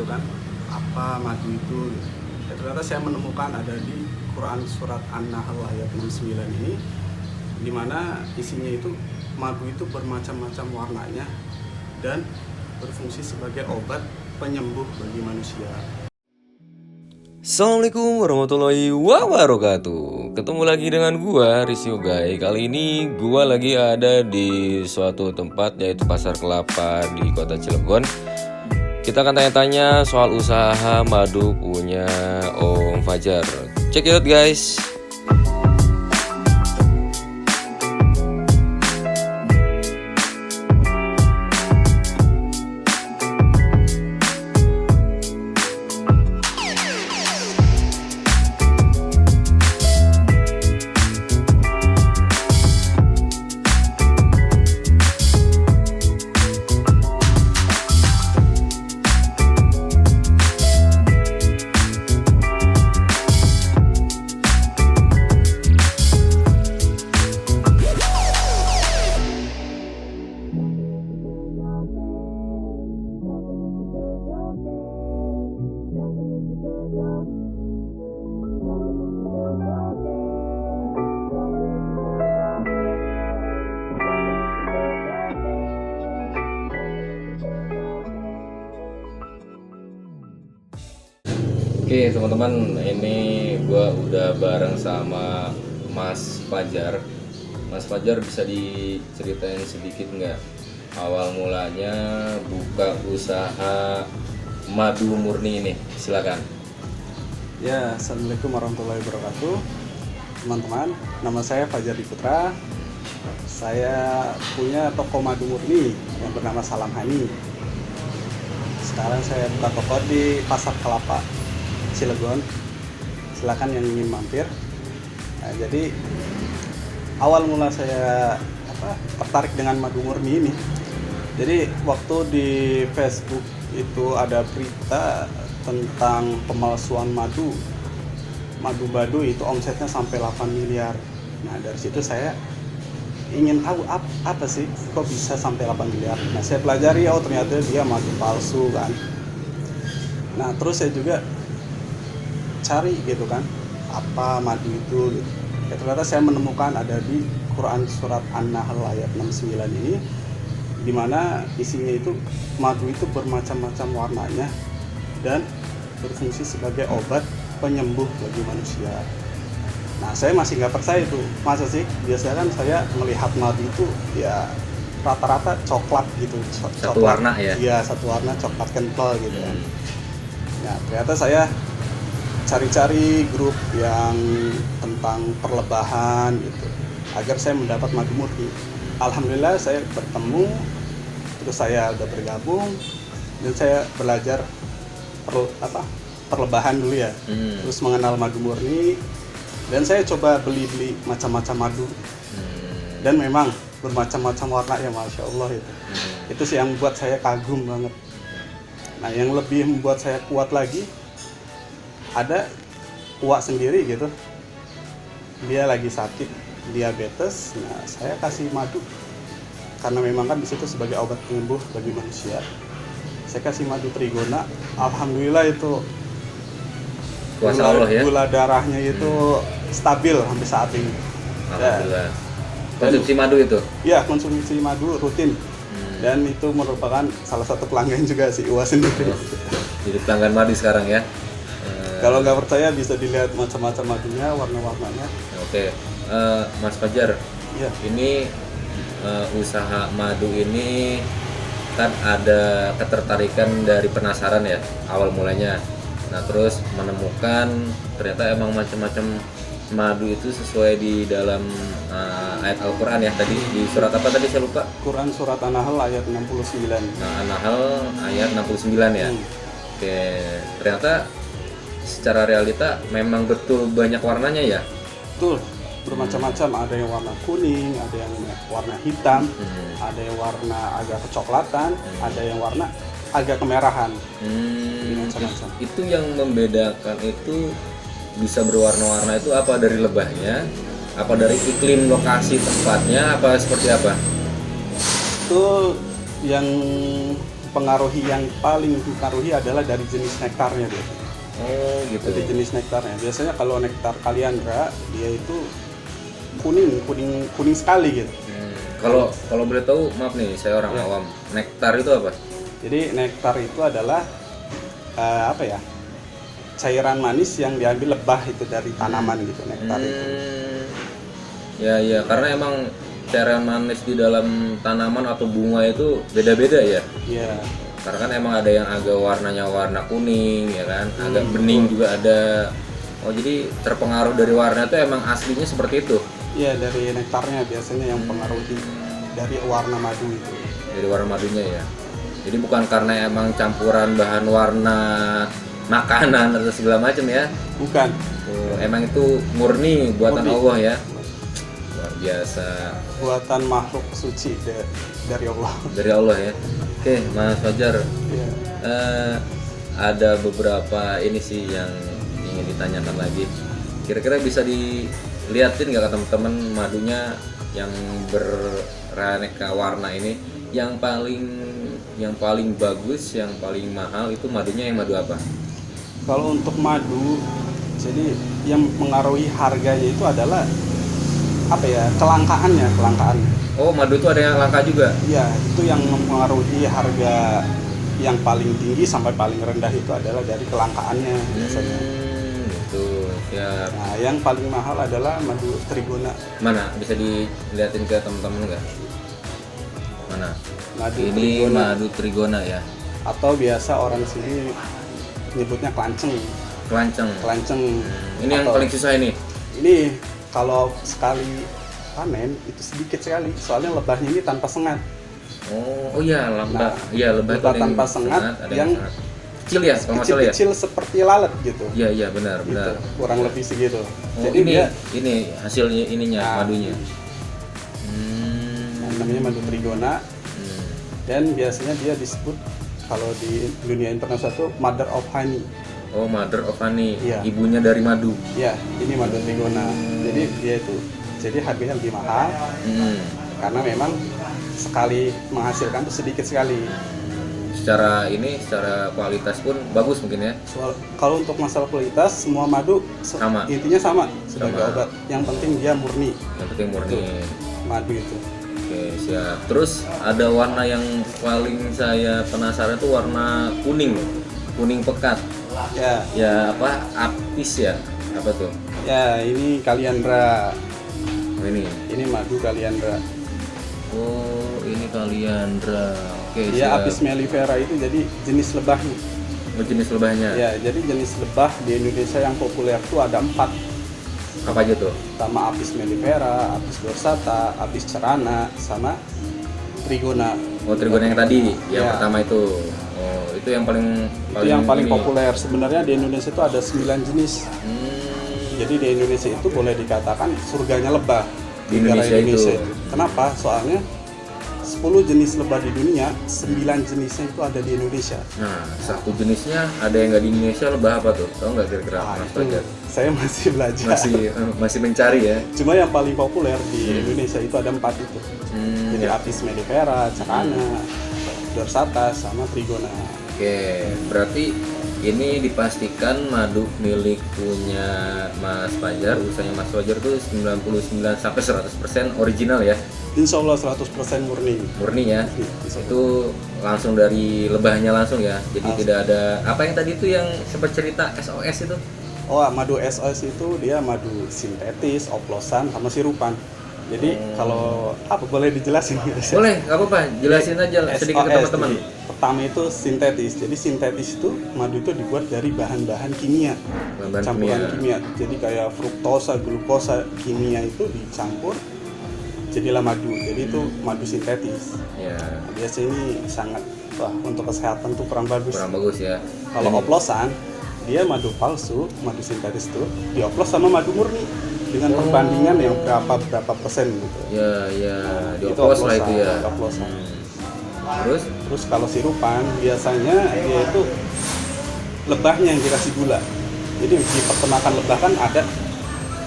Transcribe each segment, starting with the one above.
kan, apa madu itu gitu. Ya, ternyata saya menemukan ada di Quran surat An-Nahl ayat 69 ini, di mana isinya itu madu itu bermacam-macam warnanya dan berfungsi sebagai obat penyembuh bagi manusia. Assalamualaikum warahmatullahi wabarakatuh. Ketemu lagi dengan gua Rizky Ugai. Kali ini gua lagi ada di suatu tempat yaitu Pasar Kelapa di Kota Cilegon. Kita akan tanya-tanya soal usaha madu punya Om Fajar. Check it out guys. Oke teman-teman, ini gua udah bareng sama Mas Fajar. Mas Fajar, bisa diceritain sedikit nggak awal mulanya buka usaha madu murni ini? Silakan. Ya, assalamualaikum warahmatullahi wabarakatuh, teman-teman. Nama saya Fajar Diputra. Saya punya toko madu murni yang bernama Salam Hani. Sekarang saya buka toko di Pasar Kelapa Cilegon. Silakan yang ingin mampir. Nah, jadi awal mula saya tertarik dengan madu murni ini. Jadi waktu di Facebook itu ada berita tentang pemalsuan madu badu itu omsetnya sampai 8 miliar. Nah, dari situ saya ingin tahu apa sih kok bisa sampai 8 miliar. Nah, saya pelajari, oh ternyata dia madu palsu kan. Nah, terus saya juga cari gitu kan, apa madu itu gitu. Ya, ternyata saya menemukan ada di Quran surat An-Nahl ayat 69 ini, di mana isinya itu madu itu bermacam-macam warnanya dan berfungsi sebagai obat penyembuh bagi manusia. Nah, saya masih nggak percaya itu, masa sih? Biasanya kan saya melihat madu itu ya rata-rata coklat gitu, Satu warna ya? Iya, satu warna coklat kental gitu kan. Nah, ternyata saya cari-cari grup yang tentang perlebahan gitu agar saya mendapat madu murni. Alhamdulillah saya bertemu, terus saya udah bergabung dan saya belajar perlebahan dulu ya. Terus mengenal madu murni dan saya coba beli macam-macam madu. Dan memang bermacam-macam warna ya, Masya Allah itu. Itu sih yang membuat saya kagum banget. Nah, yang lebih membuat saya kuat lagi, ada uak sendiri gitu, dia lagi sakit diabetes. Nah, saya kasih madu karena memang kan disitu sebagai obat penyembuh bagi manusia. Saya kasih madu trigona, alhamdulillah itu Kuasa Allah ya. Gula darahnya itu stabil sampai saat ini. Alhamdulillah. Konsumsi madu itu? Iya, konsumsi madu rutin. Dan itu merupakan salah satu pelanggan juga si Uwa sendiri. Jadi pelanggan madu sekarang ya. Kalau nggak percaya bisa dilihat macam-macam madunya, warna-warnanya. Oke, Mas Fajar, Ya. ini usaha madu ini kan ada ketertarikan dari penasaran ya awal mulanya. Nah, terus menemukan ternyata emang macam-macam madu itu sesuai di dalam ayat Al-Quran ya. Tadi di surat apa tadi saya lupa? Quran surat An-Nahl ayat 69. Nah, An-Nahl ayat 69 ya. Oke, ternyata secara realita memang betul banyak warnanya ya. Betul, bermacam-macam. Ada yang warna kuning, ada yang warna hitam, ada yang warna agak kecoklatan, ada yang warna agak kemerahan. Macam-macam. Itu yang membedakan itu bisa berwarna-warna itu apa dari lebahnya, apa dari iklim lokasi tempatnya, apa seperti apa? Itu yang yang paling mempengaruhi adalah dari jenis nektarnya dia. Oh gitu. Dari jenis nektarnya. Biasanya kalau nektar Kaliandra dia itu kuning sekali gitu. Kalau boleh tahu, maaf nih, saya orang awam. Nektar itu apa? Jadi nektar itu adalah cairan manis yang diambil lebah itu dari tanaman gitu, nektar itu. Ya, karena emang cairan manis di dalam tanaman atau bunga itu beda-beda ya. Iya. Karena kan emang ada yang agak warnanya warna kuning ya kan, agak bening juga ada. Oh jadi terpengaruh dari warna itu emang aslinya seperti itu? Iya, dari nektarnya biasanya yang pengaruhi dari warna madu itu. Dari warna madunya ya. Jadi bukan karena emang campuran bahan warna makanan atau segala macam ya? Bukan. Emang itu murni buatan Allah ya. Luar biasa. Buatan makhluk suci dari Allah. Dari Allah ya. Oke, Mas Fajar. Iya. Ada beberapa ini sih yang ingin ditanyakan lagi. Kira-kira bisa dilihatin nggak ke teman-teman madunya yang beraneka warna ini? Yang paling bagus, yang paling mahal itu madunya yang madu apa? Kalau untuk madu, jadi yang mengaruhi harganya itu adalah kelangkaan. Oh, madu itu ada yang langka juga? Iya, itu yang mempengaruhi harga yang paling tinggi sampai paling rendah itu adalah dari kelangkaannya biasanya. Betul, siap. Nah, yang paling mahal adalah madu Trigona. Mana? Bisa dilihatin ke teman-teman nggak? Mana? Madu Ini Trigona. madu Trigona ya? Atau biasa orang sini nyebutnya kelanceng. Kelanceng. Ini yang paling susah ini? Ini kalau sekali panen itu sedikit sekali, soalnya lebahnya ini tanpa sengat. Oh iya, lebah itu ada tanpa yang sengat, ada yang sengat. Kecil ya, kalau nggak salah ya? Kecil seperti lalat gitu. Iya benar. Gitu, kurang lebih segitu. Oh, jadi ini hasilnya ininya, madunya. Namanya madu Trigona. Dan biasanya dia disebut kalau di dunia internasional itu mother of honey. Oh, mother of honey. Iya. Ibunya dari madu. Iya, ini madu Trigona. Jadi dia itu harganya lebih mahal. Karena memang sekali menghasilkan itu sedikit sekali. Secara kualitas pun bagus mungkin ya. Kalau untuk masalah kualitas, semua madu sama. Intinya sama sebagai obat. Yang penting dia murni. Yang penting murni. Madu itu. Oke, siap. Terus ada warna yang paling saya penasaran itu warna kuning pekat. Ya. Ya apa? Apis ya? Apa tuh? Ya, ini Kaliandra. Oh, ini. Ini madu Kaliandra. Oh, ini Kaliandra. Oke, Dia siap. Apis mellifera itu jadi jenis lebahnya. Oh, jenis lebahnya. Ya, jadi jenis lebah di Indonesia yang populer itu ada 4. Apa aja tuh? Pertama Apis mellifera, Apis dorsata, Apis cerana, sama Trigona. Oh, Trigona yang tadi, yang Ya. pertama itu. Oh, itu yang paling Itu yang paling ini. populer. Sebenarnya di Indonesia itu ada 9 jenis. Jadi di Indonesia itu boleh dikatakan surganya lebah. Di negara Indonesia itu. Kenapa? Soalnya 10 jenis lebah di dunia, 9 jenisnya itu ada di Indonesia. Nah, satu jenisnya ada yang nggak di Indonesia, lebah apa tuh? Tahu nggak kira-kira, Mas Fajar? Saya masih belajar. Masih mencari ya. Cuma yang paling populer di Indonesia itu ada 4 itu. Jadi Ya. Apis mellifera, cerana, dorsata, sama Trigona. Oke, berarti ini dipastikan madu milik punya Mas Fajar, usahanya Mas Fajar tuh 99-100% original ya. Insya Allah 100% murni. Murni ya. Insya Allah. Itu langsung dari lebahnya langsung ya. Jadi Langsung. tidak ada apa yang tadi itu yang sempat cerita SOS itu. Oh, madu SOS itu dia madu sintetis, oplosan, sama sirupan. Jadi kalau boleh dijelasin? Boleh, nggak apa-apa. Jelasin aja sedikit ke SOS, teman-teman. jadi, pertama itu sintetis. Jadi sintetis itu madu itu dibuat dari bahan-bahan kimia, Bahan-bahan campuran kimia. kimia. Jadi kayak fruktosa, glukosa, kimia itu dicampur jadilah madu. Jadi itu madu sintetis. Ya, Biasanya ini sangat untuk kesehatan tuh kurang bagus. kurang bagus ya. Kalau oplosan dia madu palsu, madu sintetis itu dioplos sama madu murni dengan perbandingan yang berapa persen gitu. Ya, Itu dioplos lah itu ya. oplosan. Terus Kalau sirupan biasanya dia itu lebahnya yang dikasih gula. Jadi di peternakan lebah kan ada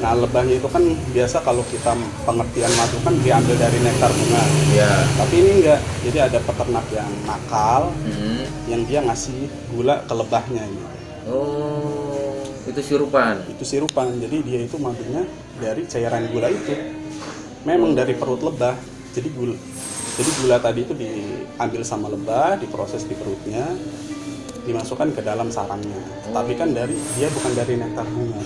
Nah, lebahnya itu kan biasa kalau kita pengertian madu kan diambil dari nektar bunga. Ya. Tapi ini enggak. Jadi ada peternak yang nakal, yang dia ngasih gula ke lebahnya gitu. Oh, itu sirupan. Itu sirupan. Jadi dia itu madunya dari cairan gula itu. Memang dari perut lebah. Jadi gula tadi itu diambil sama lebah, diproses di perutnya, dimasukkan ke dalam sarangnya. Tapi kan dia bukan dari nektar bunga.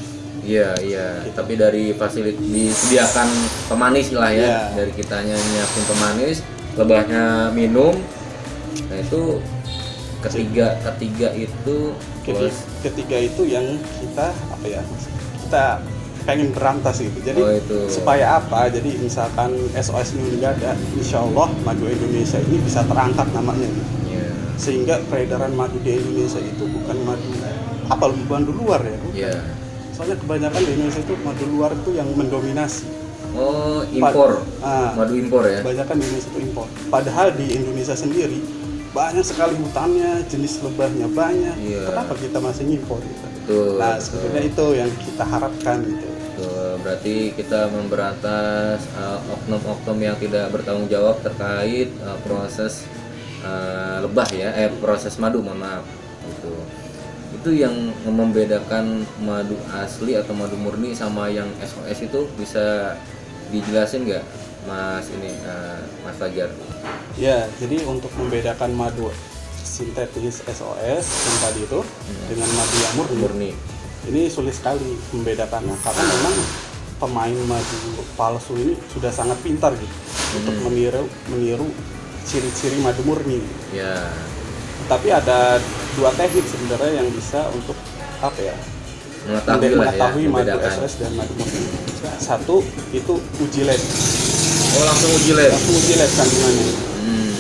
Iya, iya. Tapi dari fasilitas disediakan pemanis lah ya. Iya. Dari kitanya nyiapin pemanis, lebahnya minum. Nah, itu ketiga itu Ketiga itu yang kita kita pengen berantas gitu. Jadi itu. supaya apa? Jadi misalkan SOS ini nggak ada, insya Allah madu Indonesia ini bisa terangkat namanya gitu. Iya. Sehingga peredaran madu di Indonesia itu bukan madu luar ya. Iya. Soalnya kebanyakan di Indonesia itu madu luar itu yang mendominasi. Oh, impor. Madu impor ya. Kebanyakan di Indonesia itu impor. Padahal di Indonesia sendiri banyak sekali hutannya, jenis lebahnya banyak. Iya. Kenapa kita masih impor gitu? Betul. Nah, sebetulnya itu yang kita harapkan gitu. Betul. Berarti kita memberantas oknum-oknum yang tidak bertanggung jawab terkait proses lebah ya, proses madu, mohon maaf. Itu yang membedakan madu asli atau madu murni sama yang SOS itu bisa dijelasin nggak, Mas Mas Fajar? Ya, jadi untuk membedakan madu sintetis SOS yang tadi itu dengan madu yang murni, ini sulit sekali membedakannya karena memang pemain madu palsu ini sudah sangat pintar gitu untuk meniru ciri-ciri madu murni. Ya. Tapi ada dua teknik sebenarnya yang bisa untuk mengetahui madu SOS dan madu murni. Satu itu uji lab. Oh, langsung uji lab. Langsung uji lab kandungannya.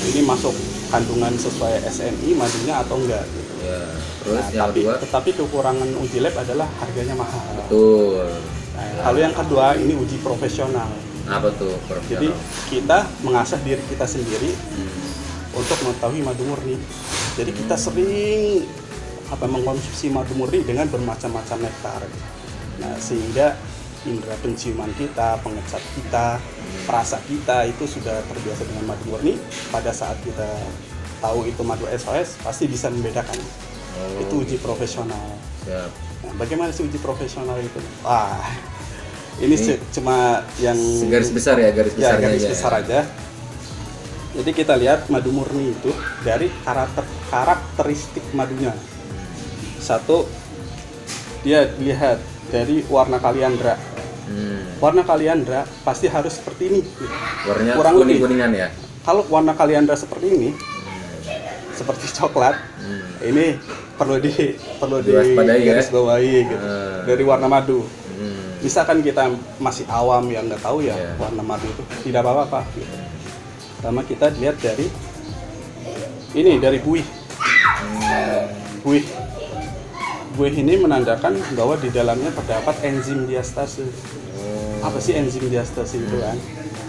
Ini masuk kandungan sesuai SNI madunya atau enggak gitu. Ya. Terus yang kedua? Tetapi kekurangan uji lab adalah harganya mahal. Betul. Nah, lalu yang kedua ini uji profesional. Apa tuh profesional? Jadi kita mengasah diri kita sendiri untuk mengetahui madu murni. Jadi kita sering mengkonsumsi madu murni dengan bermacam-macam nektar. Nah, sehingga indera penciuman kita, pengecap kita, perasa kita itu sudah terbiasa dengan madu murni. Pada saat kita tahu itu madu SOS, pasti bisa membedakan. Itu uji profesional. Siap. Nah, bagaimana sih uji profesional itu? Wah, ini cuma yang garis besar ya, garis besarnya garis besar aja. Jadi kita lihat madu murni itu dari karakteristik madunya. Satu, dia dilihat dari warna kaliandra. Warna kaliandra pasti harus seperti ini. Warnanya kurang kuning-kuningan ya. Kalau warna kaliandra seperti ini, seperti coklat, ini perlu di garis bawahi gitu. Dari warna madu. Misalkan kita masih awam yang nggak tahu ya warna madu itu, tidak apa-apa gitu. Pertama kita lihat dari buih. Buih ini menandakan bahwa di dalamnya terdapat enzim diastase. Apa sih enzim diastase itu kan?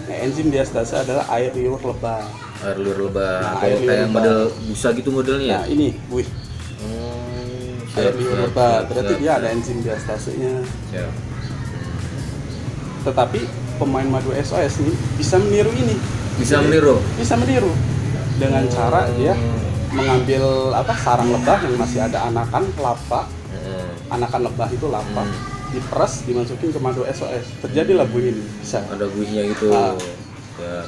Nah, enzim diastase adalah air liur lebah. Air liur lebah. Nah, kayak model busa gitu modelnya. Nah, ini buih. Air liur lebah. Berarti dia ada enzim diastasenya. Tetapi pemain madu SOS ini bisa meniru ini. Bisa meniru dengan cara dia mengambil sarang lebah yang masih ada anakan lebah itu lapa, diperes, dimasukin ke madu SOS, terjadilah buih ini. Bisa ada buihnya gitu. Siap.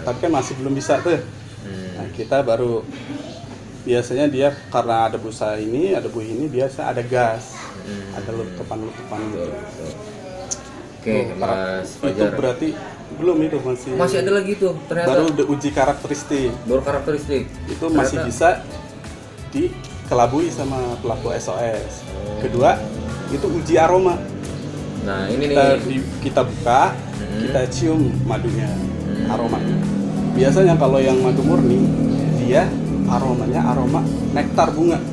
Tapi kan masih belum bisa tuh. Nah, kita baru biasanya dia karena ada busa ini, ada buih ini, biasa ada gas, ada letupan gitu. Oke, Mas Fajar. Itu berarti belum, itu masih ada lagi tuh ternyata. Baru uji karakteristik. Itu ternyata masih bisa dikelabui sama pelaku SOS. Kedua, itu uji aroma. Nah, ini kita buka, kita cium madunya, aromanya. Biasanya kalau yang madu murni, dia aromanya aroma nektar bunga.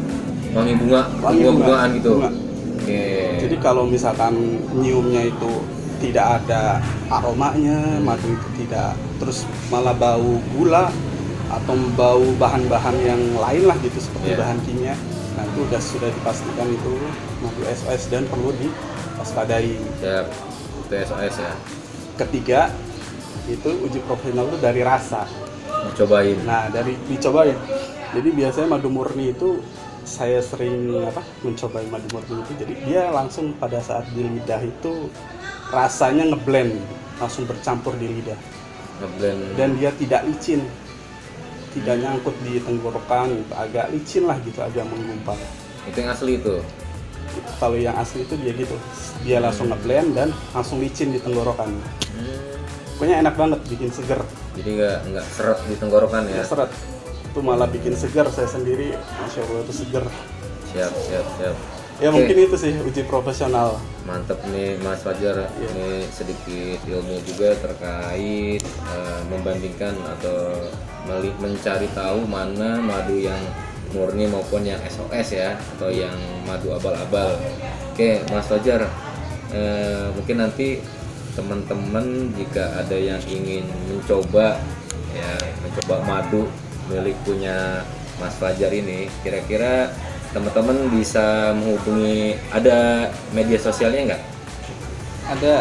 Wangi bunga-bungaan gitu. Bunga. Jadi kalau misalkan nyiumnya itu tidak ada aromanya, madu itu tidak, terus malah bau gula atau bau bahan-bahan yang lain lah gitu seperti bahan kimia. Nah, itu sudah dipastikan itu madu SOS dan perlu diwaspadai. Siap. Itu SOS ya. Ketiga itu uji profesional itu dari rasa. Dicobain. Nah, dari dicobain. Jadi biasanya madu murni itu saya sering mencoba madu murni itu. Jadi dia langsung pada saat di lidah itu rasanya ngeblend, langsung bercampur di lidah. Ngeblend. Dan dia tidak licin. Tidak nyangkut di tenggorokan gitu. Agak licin lah gitu, agak menggumpal. Itu yang asli itu. Kalau yang asli itu dia gitu. Dia langsung ngeblend dan langsung licin di tenggorokan. Pokoknya enak banget, bikin seger. Jadi nggak seret di tenggorokan ya. Nggak seret. Itu malah bikin seger, saya sendiri Masya Allah itu seger. Siap. Ya Oke. mungkin itu sih uji profesional. Mantep nih Mas Fajar. Ini sedikit ilmu juga terkait membandingkan atau mencari tahu mana madu yang murni maupun yang SOS ya, atau yang madu abal-abal. Oke Mas Fajar, mungkin nanti teman-teman jika ada yang ingin mencoba madu milik punya Mas Fajar ini, kira-kira teman-teman bisa menghubungi, ada media sosialnya nggak? Ada.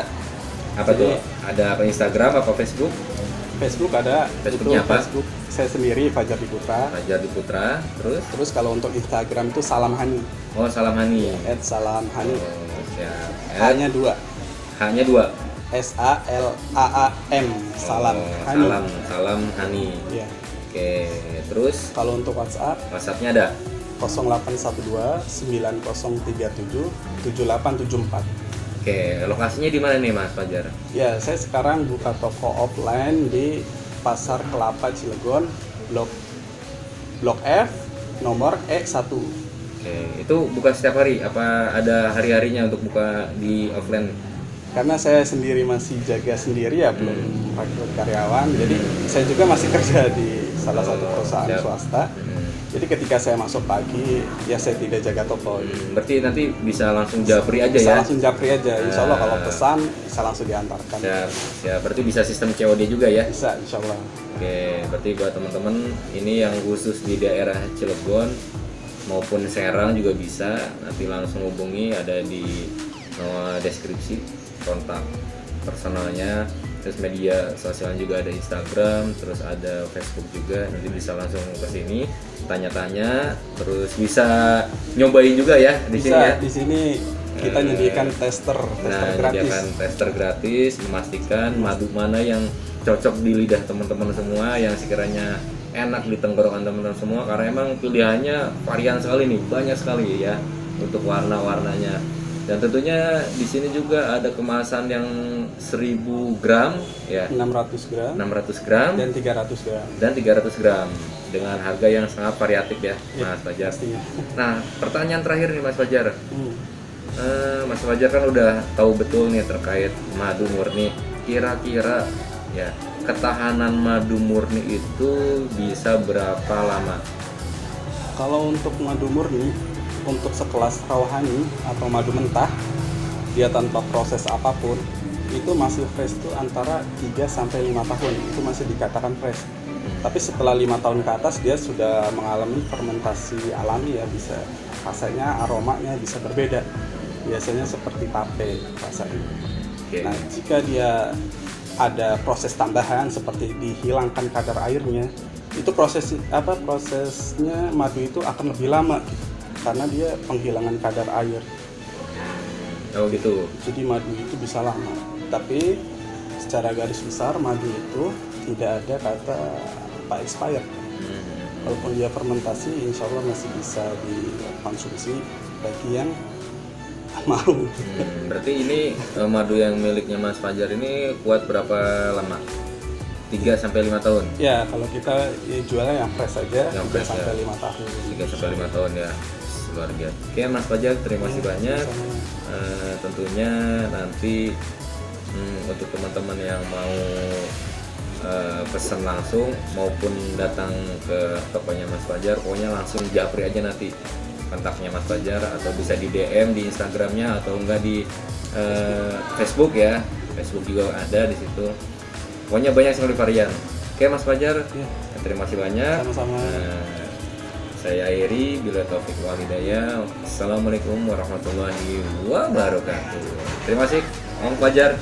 Apa Jadi, tuh? Ada apa, Instagram apa Facebook? Facebook ada. Facebooknya itu apa? Facebook saya sendiri Fajar Diputra. Fajar Diputra. Terus kalau untuk Instagram itu Salam Hani. Oh Salam Hani. @salamhani. Oh siap. Hanya 2. Hanya 2. SALAAM. Salam Hani. Salam Hani. Ya. Oke, terus Kalau untuk WhatsApp-nya ada 0812 9037 7874. Oke, lokasinya di mana nih Mas Fajar? Ya, saya sekarang buka toko offline di Pasar Kelapa Cilegon, Blok F, nomor E1. Oke, itu buka setiap hari? Apa ada hari-harinya untuk buka di offline? Karena saya sendiri masih jaga sendiri ya, belum rekrut karyawan, jadi saya juga masih kerja di salah satu perusahaan siap. swasta. Jadi ketika saya masuk pagi, ya saya tidak jaga toko. Berarti nanti bisa langsung japri aja Bisa ya? langsung japri aja, insya Allah kalau pesan bisa langsung diantarkan. Siap. Berarti bisa sistem COD juga ya? Bisa, insya Allah. Oke, berarti buat teman-teman ini yang khusus di daerah Cilegon maupun Serang juga bisa, nanti langsung hubungi, ada di deskripsi kontak personalnya. Terus media sosial juga ada Instagram, terus ada Facebook juga, nanti bisa langsung ke sini tanya-tanya, terus bisa nyobain juga ya di sini ya. Di sini kita nyediakan tester gratis. Menyediakan tester gratis, memastikan madu mana yang cocok di lidah teman-teman semua, yang sekiranya enak di tenggorokan teman-teman semua, karena emang pilihannya varian sekali nih, banyak sekali ya untuk warna-warnanya. Dan tentunya di sini juga ada kemasan yang 1000 gram ya, 600 gram 600 gram dan 300 gram. dan 300 gram dengan harga yang sangat variatif ya, Ya, Mas Fajar. pastinya. Nah, pertanyaan terakhir nih Mas Fajar. Hmm. Mas Fajar kan udah tahu betul nih terkait madu murni. Kira-kira ya ketahanan madu murni itu bisa berapa lama? Kalau untuk madu murni, untuk sekelas rawahani atau madu mentah, dia tanpa proses apapun, itu masih fresh tuh antara 3 sampai 5 tahun, itu masih dikatakan fresh. Tapi setelah 5 tahun ke atas dia sudah mengalami fermentasi alami ya, bisa rasanya, aromanya bisa berbeda. Biasanya seperti tape rasanya. Oke. Nah, jika dia ada proses tambahan seperti dihilangkan kadar airnya, itu prosesnya madu itu akan lebih lama karena dia penghilangan kadar air. Oh gitu. Jadi madu itu bisa lama. Tapi secara garis besar madu itu tidak ada kata expired. Walaupun dia fermentasi, insya Allah masih bisa dikonsumsi bagi yang mau. Berarti ini madu yang miliknya Mas Fajar ini kuat berapa lama? 3 sampai 5 tahun. Ya, kalau kita jualnya yang fresh saja, Yang 3 fresh sampai ya. 5 tahun. 3 sampai 5 tahun ya. Luar biasa. Oke Mas Fajar, terima kasih banyak. Tentunya nanti untuk teman-teman yang mau pesan langsung maupun datang ke tokonya Mas Fajar, pokoknya langsung japri aja nanti kontaknya Mas Fajar, atau bisa di DM di Instagramnya, atau enggak di Facebook ya. Facebook juga ada di situ. Pokoknya banyak sekali varian. Oke Mas Fajar, Ya. terima kasih banyak. Sama-sama. Saya akhiri, bila taufik wal hidayah. Assalamualaikum warahmatullahi wabarakatuh. Terima kasih Om Fajar.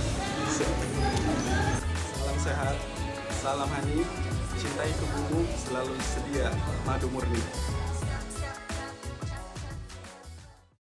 Salam sehat, salam hani, cintai tubuhmu, selalu sedia madu murni.